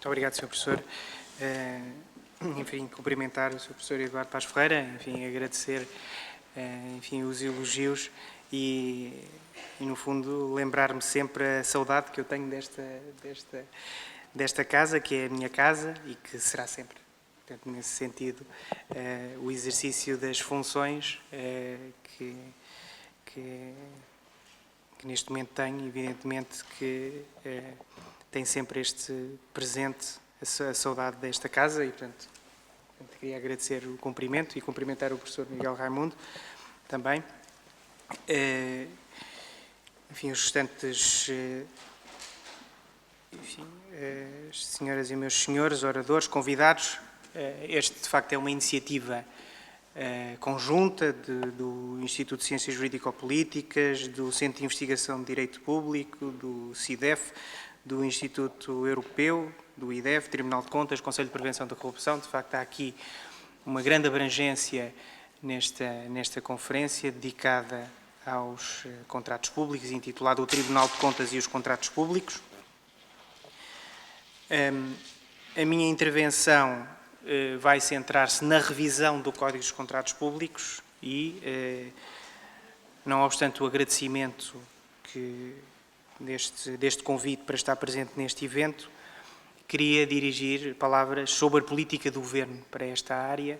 Muito obrigado, Sr. Professor. Enfim, cumprimentar o Sr. Professor Eduardo Paz Ferreira, enfim, agradecer enfim, os elogios e, no fundo, lembrar-me sempre a saudade que eu tenho desta casa, que é a minha casa e que será sempre. Portanto, nesse sentido, o exercício das funções que neste momento tenho, evidentemente que tem sempre este presente, a saudade desta casa e, portanto, queria agradecer o cumprimento e cumprimentar o professor Miguel Raimundo também. Enfim, os restantes, enfim, as senhoras e meus senhores, oradores, convidados, este de facto é uma iniciativa conjunta do Instituto de Ciências Jurídico-Políticas, do Centro de Investigação de Direito Público, do CIDEF, do Instituto Europeu, do IDEF, Tribunal de Contas, Conselho de Prevenção da Corrupção. De facto, há aqui uma grande abrangência nesta conferência dedicada aos contratos públicos, intitulada O Tribunal de Contas e os Contratos Públicos. A minha intervenção vai centrar-se na revisão do Código dos Contratos Públicos e, não obstante o agradecimento deste convite para estar presente neste evento, queria dirigir palavras sobre a política do Governo para esta área,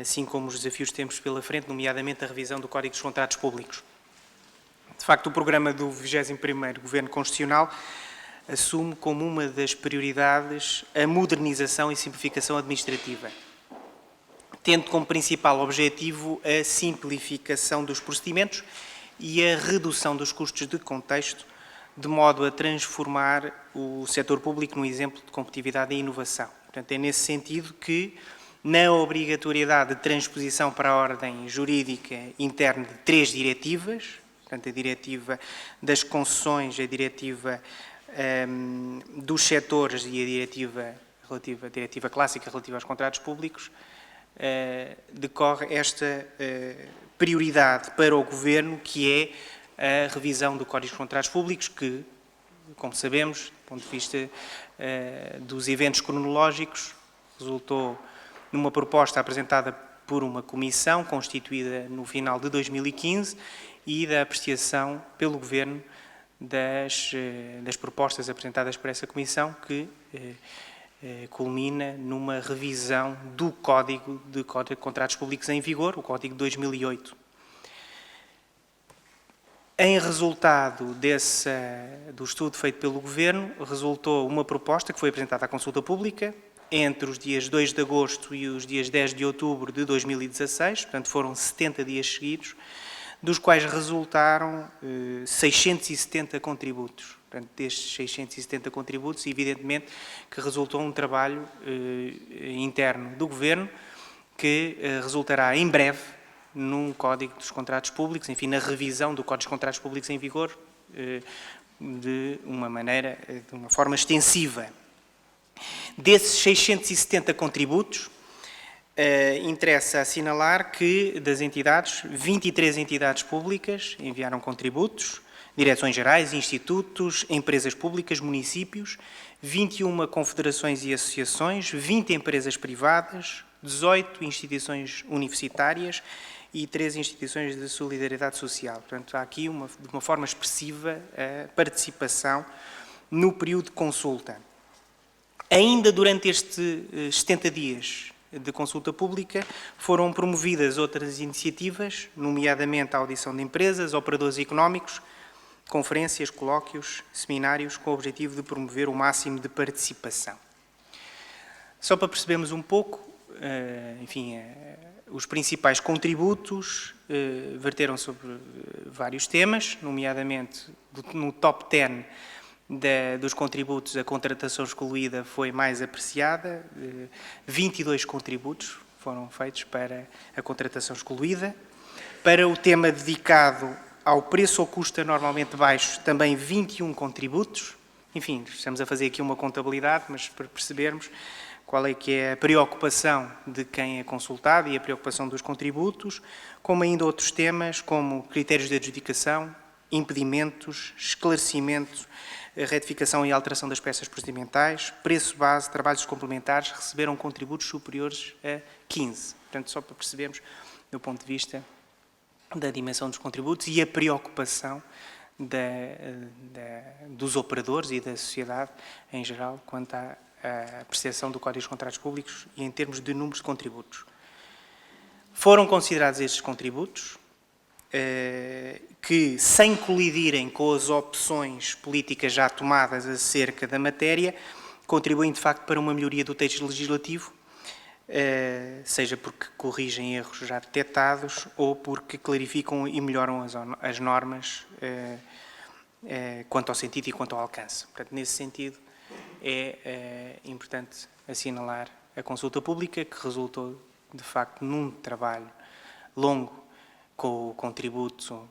assim como os desafios que temos pela frente, nomeadamente a revisão do Código dos Contratos Públicos. De facto, o programa do 21º Governo Constitucional assume como uma das prioridades a modernização e simplificação administrativa, tendo como principal objetivo a simplificação dos procedimentos e a redução dos custos de contexto, de modo a transformar o setor público num exemplo de competitividade e inovação. Portanto, é nesse sentido que, na obrigatoriedade de transposição para a ordem jurídica interna de 3 diretivas, portanto, a diretiva das concessões, a diretiva dos setores e a diretiva clássica relativa aos contratos públicos, decorre esta prioridade para o Governo, que é a revisão do Código dos Contratos Públicos, que, como sabemos, do ponto de vista dos eventos cronológicos, resultou numa proposta apresentada por uma comissão constituída no final de 2015 e da apreciação pelo Governo das propostas apresentadas por essa comissão, que culmina numa revisão do Código de Contratos Públicos em vigor, o Código de 2008. Em resultado do estudo feito pelo Governo, resultou uma proposta que foi apresentada à consulta pública entre os dias 2 de agosto e os dias 10 de outubro de 2016, portanto foram 70 dias seguidos, dos quais resultaram 670 contributos. Portanto, destes 670 contributos, evidentemente que resultou um trabalho interno do Governo que resultará em breve num Código dos Contratos Públicos, enfim, na revisão do Código dos Contratos Públicos em vigor de uma forma extensiva. Desses 670 contributos, interessa assinalar que das entidades, 23 entidades públicas enviaram contributos, direções gerais, institutos, empresas públicas, municípios, 21 confederações e associações, 20 empresas privadas, 18 instituições universitárias e 3 instituições de solidariedade social. Portanto, há aqui, de uma forma expressiva, a participação no período de consulta. Ainda durante estes 70 dias de consulta pública, foram promovidas outras iniciativas, nomeadamente a audição de empresas, operadores económicos, conferências, colóquios, seminários, com o objetivo de promover o máximo de participação. Só para percebermos um pouco, enfim, os principais contributos verteram sobre vários temas, nomeadamente no top 10 dos contributos, a contratação excluída foi mais apreciada, 22 contributos foram feitos para a contratação excluída. Para o tema dedicado ao preço ou custo anormalmente baixo, também 21 contributos. Enfim, estamos a fazer aqui uma contabilidade, mas para percebermos qual é que é a preocupação de quem é consultado e a preocupação dos contributos, como ainda outros temas, como critérios de adjudicação, impedimentos, esclarecimento, a retificação e alteração das peças procedimentais, preço base, trabalhos complementares, receberam contributos superiores a 15. Portanto, só para percebermos, do ponto de vista da dimensão dos contributos e a preocupação dos operadores e da sociedade em geral quanto à apreciação do Código dos Contratos Públicos e em termos de números de contributos. Foram considerados estes contributos que, sem colidirem com as opções políticas já tomadas acerca da matéria, contribuem de facto para uma melhoria do texto legislativo, seja porque corrigem erros já detectados ou porque clarificam e melhoram as normas quanto ao sentido e quanto ao alcance. Portanto, nesse sentido, é importante assinalar a consulta pública, que resultou, de facto, num trabalho longo com o contributo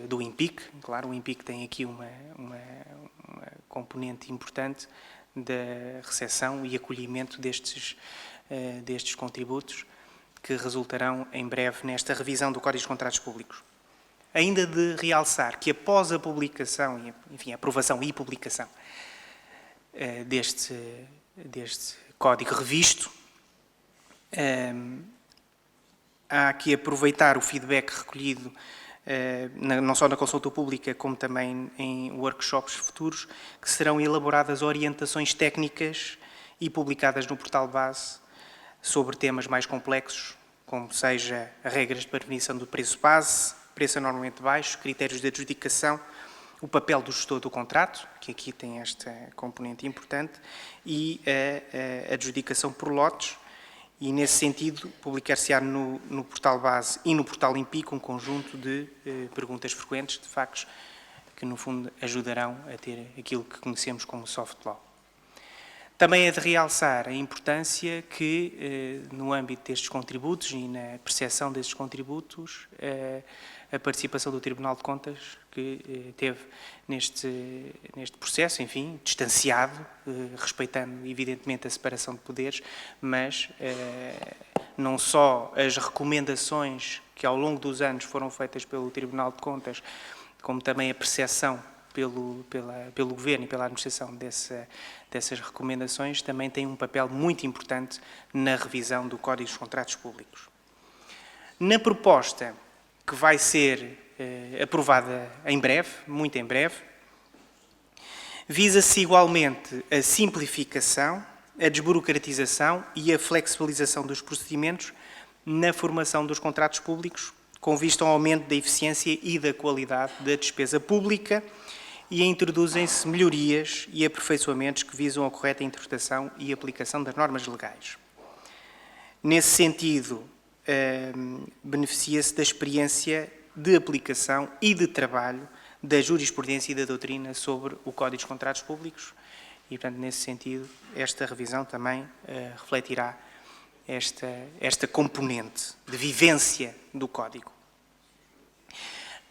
do INPIC. Claro, o INPIC tem aqui uma componente importante da recepção e acolhimento destes contributos, que resultarão em breve nesta revisão do Código dos Contratos Públicos. Ainda de realçar que após a publicação, enfim, a aprovação e publicação deste Código revisto, há que aproveitar o feedback recolhido não só na consulta pública, como também em workshops futuros, que serão elaboradas orientações técnicas e publicadas no portal base sobre temas mais complexos, como seja as regras de definição do preço base, preço anormalmente baixo, critérios de adjudicação, o papel do gestor do contrato, que aqui tem esta componente importante, e a adjudicação por lotes. E, nesse sentido, publicar-se-á no portal base e no portal INPIC um conjunto de perguntas frequentes, de factos, que, no fundo, ajudarão a ter aquilo que conhecemos como soft law. Também é de realçar a importância que, no âmbito destes contributos e na percepção destes contributos, a participação do Tribunal de Contas, que teve neste processo, enfim, distanciado, respeitando, evidentemente, a separação de poderes, mas não só as recomendações que, ao longo dos anos, foram feitas pelo Tribunal de Contas, como também a percepção pelo Governo e pela administração dessas recomendações, também tem um papel muito importante na revisão do Código dos Contratos Públicos. Na proposta que vai ser aprovada em breve, muito em breve, visa-se igualmente a simplificação, a desburocratização e a flexibilização dos procedimentos na formação dos contratos públicos, com vista ao aumento da eficiência e da qualidade da despesa pública, e introduzem-se melhorias e aperfeiçoamentos que visam a correta interpretação e aplicação das normas legais. Nesse sentido, beneficia-se da experiência de aplicação e de trabalho da jurisprudência e da doutrina sobre o Código dos Contratos Públicos e, portanto, nesse sentido, esta revisão também refletirá esta componente de vivência do Código.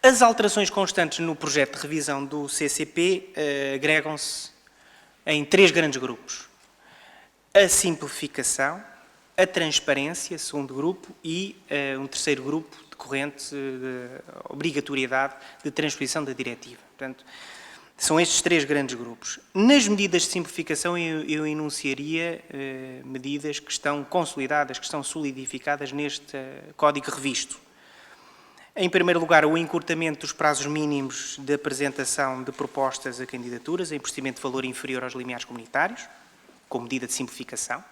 As alterações constantes no projeto de revisão do CCP agregam-se em 3 grandes grupos: a simplificação, a transparência, segundo grupo, e um terceiro grupo decorrente de obrigatoriedade de transposição da diretiva. Portanto, são estes 3 grandes grupos. Nas medidas de simplificação, eu enunciaria medidas que estão consolidadas, que estão solidificadas neste Código revisto. Em primeiro lugar, o encurtamento dos prazos mínimos de apresentação de propostas a candidaturas em procedimento de valor inferior aos limiares comunitários, como medida de simplificação.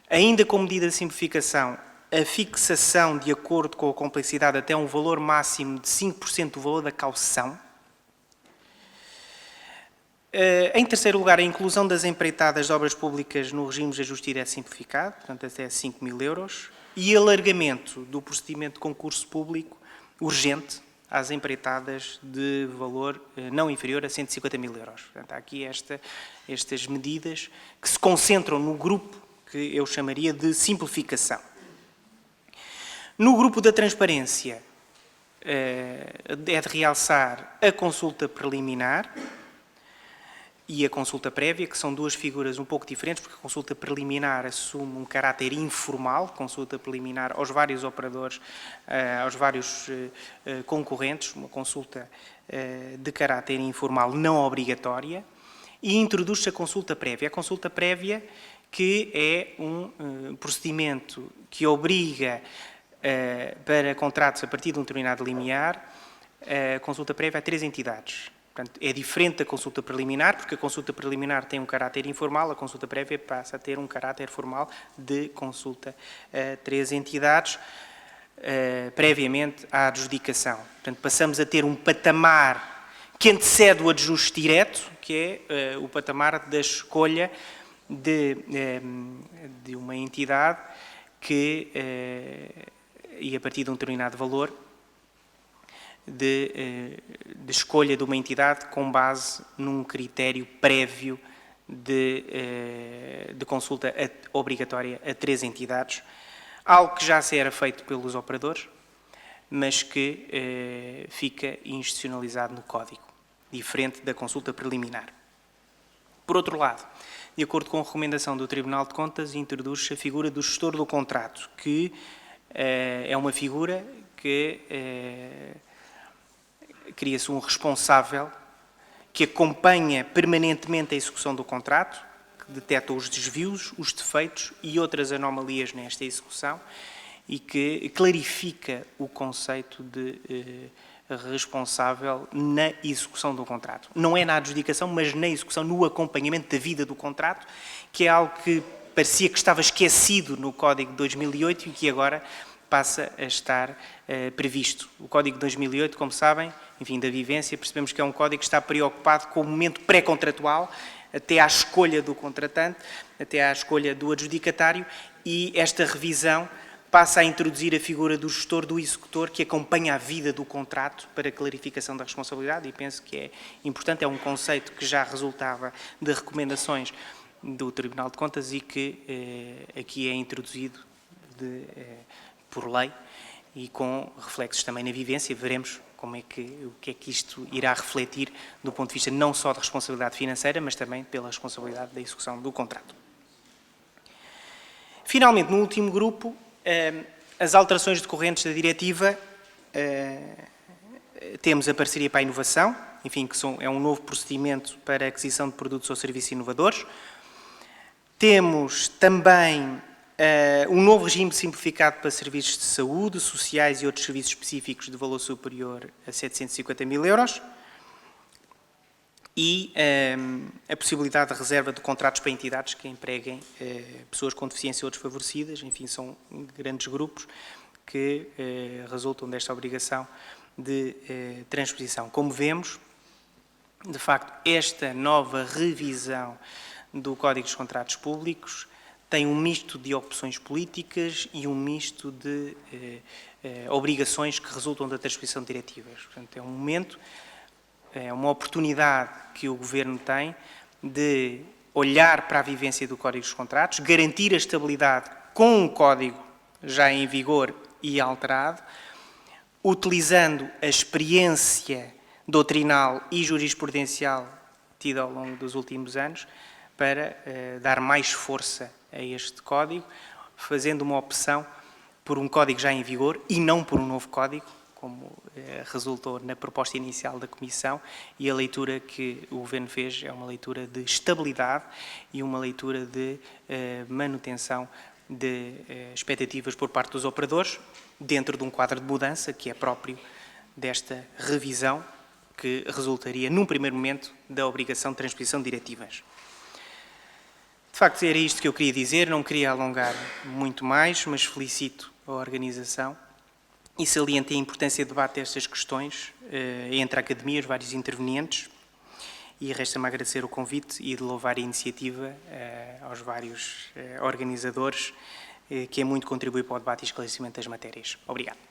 Ainda como medida de simplificação, a fixação, de acordo com a complexidade, até um valor máximo de 5% do valor da caução. Em terceiro lugar, a inclusão das empreitadas de obras públicas no regime de ajuste direto simplificado, portanto até 5.000 euros, e alargamento do procedimento de concurso público urgente às empreitadas de valor não inferior a 150.000 euros. Portanto, há aqui estas medidas que se concentram no grupo que eu chamaria de simplificação. No grupo da transparência, é de realçar a consulta preliminar e a consulta prévia, que são 2 figuras um pouco diferentes, porque a consulta preliminar assume um caráter informal, consulta preliminar aos vários operadores, aos vários concorrentes, uma consulta de caráter informal não obrigatória e introduz-se a consulta prévia. A consulta prévia que é um procedimento que obriga para contratos a partir de um determinado limiar, a consulta prévia a 3 entidades. Portanto, é diferente da consulta preliminar, porque a consulta preliminar tem um caráter informal, a consulta prévia passa a ter um caráter formal de consulta a 3 entidades, previamente à adjudicação. Portanto, passamos a ter um patamar que antecede o ajuste direto, que é o patamar da escolha de uma entidade que, e a partir de um determinado valor, de escolha de uma entidade com base num critério prévio de consulta obrigatória a 3 entidades, algo que já se era feito pelos operadores, mas que fica institucionalizado no Código, diferente da consulta preliminar. Por outro lado, de acordo com a recomendação do Tribunal de Contas, introduz-se a figura do gestor do contrato, que é uma figura que cria-se um responsável que acompanha permanentemente a execução do contrato, que detecta os desvios, os defeitos e outras anomalias nesta execução e que clarifica o conceito de responsável na execução do contrato. Não é na adjudicação, mas na execução, no acompanhamento da vida do contrato, que é algo que parecia que estava esquecido no Código de 2008 e que agora passa a estar previsto. O Código de 2008, como sabem, enfim, da vivência, percebemos que é um código que está preocupado com o momento pré-contratual, até à escolha do contratante, até à escolha do adjudicatário, e esta revisão passa a introduzir a figura do gestor, do executor, que acompanha a vida do contrato para a clarificação da responsabilidade, e penso que é importante, é um conceito que já resultava de recomendações do Tribunal de Contas e que aqui é introduzido por lei e com reflexos também na vivência. Veremos o que é que isto irá refletir do ponto de vista não só da responsabilidade financeira, mas também pela responsabilidade da execução do contrato. Finalmente, no último grupo, as alterações decorrentes da diretiva, temos a parceria para a inovação, enfim, que é um novo procedimento para a aquisição de produtos ou serviços inovadores. Temos também um novo regime simplificado para serviços de saúde, sociais e outros serviços específicos de valor superior a 750 mil euros e a possibilidade de reserva de contratos para entidades que empreguem pessoas com deficiência ou desfavorecidas, enfim, são grandes grupos que resultam desta obrigação de transposição. Como vemos, de facto, esta nova revisão do Código dos Contratos Públicos tem um misto de opções políticas e um misto de obrigações que resultam da transposição de diretivas. Portanto, é um momento, é uma oportunidade que o Governo tem de olhar para a vivência do Código dos Contratos, garantir a estabilidade com um Código já em vigor e alterado, utilizando a experiência doutrinal e jurisprudencial tida ao longo dos últimos anos para dar mais força a este Código, fazendo uma opção por um Código já em vigor e não por um novo Código, como resultou na proposta inicial da Comissão, e a leitura que o Governo fez é uma leitura de estabilidade e uma leitura de manutenção de expectativas por parte dos operadores, dentro de um quadro de mudança que é próprio desta revisão, que resultaria, num primeiro momento, da obrigação de transposição de diretivas. De facto, era isto que eu queria dizer, não queria alongar muito mais, mas felicito a organização e saliento a importância de debate destas questões entre a Academia, os vários intervenientes, e resta-me agradecer o convite e de louvar a iniciativa aos vários organizadores, que é muito contribuir para o debate e esclarecimento das matérias. Obrigado.